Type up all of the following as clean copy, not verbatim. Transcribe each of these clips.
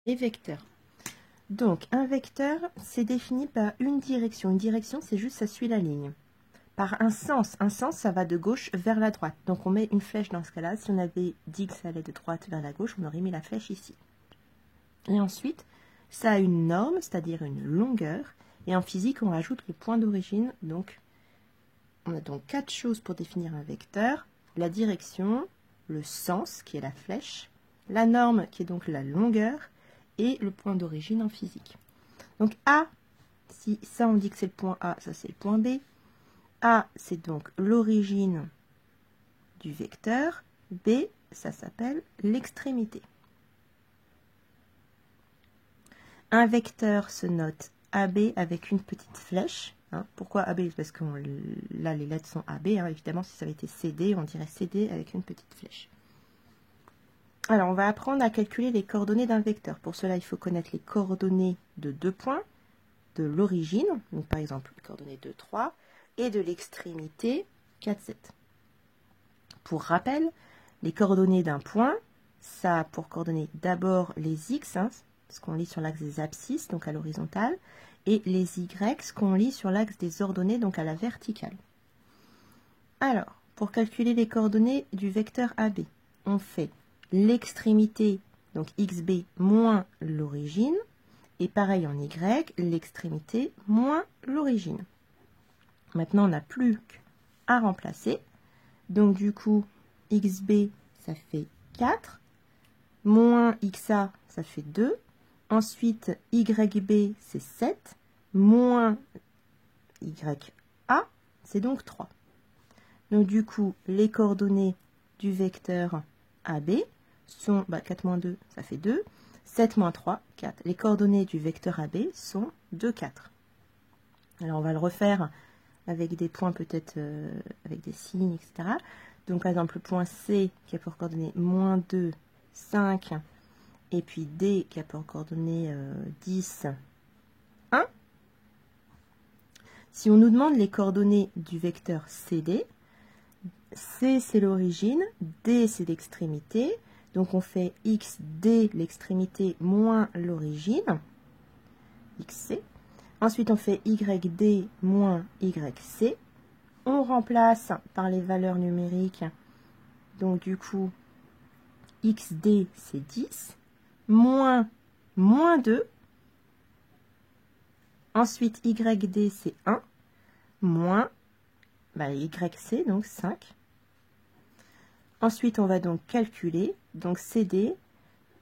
et vecteur. Donc, un vecteur, c'est défini par une direction. Une direction, c'est juste ça suit la ligne. Par un sens, ça va de gauche vers la droite. Donc, on met une flèche dans ce cas-là. Si on avait dit que ça allait de droite vers la gauche, on aurait mis la flèche ici. Et ensuite, ça a une norme, c'est-à-dire une longueur. Et en physique, on rajoute le point d'origine. Donc, on a donc 4 choses pour définir un vecteur. La direction, le sens, qui est la flèche, la norme, qui est donc la longueur, et le point d'origine en physique. Donc A, si ça on dit que c'est le point A, ça c'est le point B. A, c'est donc l'origine du vecteur. B, ça s'appelle l'extrémité. Un vecteur se note AB avec une petite flèche. Pourquoi AB? Parce que là les lettres sont AB. Évidemment, si ça avait été CD, on dirait CD avec une petite flèche. Alors, on va apprendre à calculer les coordonnées d'un vecteur. Pour cela, il faut connaître les coordonnées de 2 points, de l'origine, donc par exemple les coordonnées 2, 3, et de l'extrémité 4, 7. Pour rappel, les coordonnées d'un point, ça a pour coordonnées d'abord les x, ce qu'on lit sur l'axe des abscisses, donc à l'horizontale, et les y, ce qu'on lit sur l'axe des ordonnées, donc à la verticale. Alors, pour calculer les coordonnées du vecteur AB, on fait l'extrémité, donc xb, moins l'origine, et pareil en y, l'extrémité moins l'origine. Maintenant, on n'a plus qu'à remplacer. Donc, du coup, xb, ça fait 4, moins xa, ça fait 2. Ensuite, yb, c'est 7, moins ya, c'est donc 3. Donc, du coup, les coordonnées du vecteur AB sont 4 moins 2, ça fait 2. 7 moins 3, 4. Les coordonnées du vecteur AB sont 2, 4. Alors, on va le refaire avec des points peut-être, avec des signes, etc. Donc, par exemple, le point C qui a pour coordonnées moins 2, 5, et puis D qui a pour coordonnées 10, 1. Si on nous demande les coordonnées du vecteur CD, C c'est l'origine, D c'est l'extrémité, donc on fait xd l'extrémité moins l'origine, xc. Ensuite on fait yd moins yc. On remplace par les valeurs numériques, donc du coup xd c'est 10, moins 2. Ensuite yd c'est 1, moins yc, donc 5. Ensuite, on va donc calculer. Donc, CD,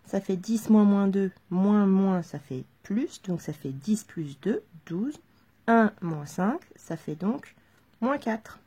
ça fait 10 moins 2, moins, ça fait plus. Donc, ça fait 10 plus 2, 12. 1 moins 5, ça fait donc moins 4.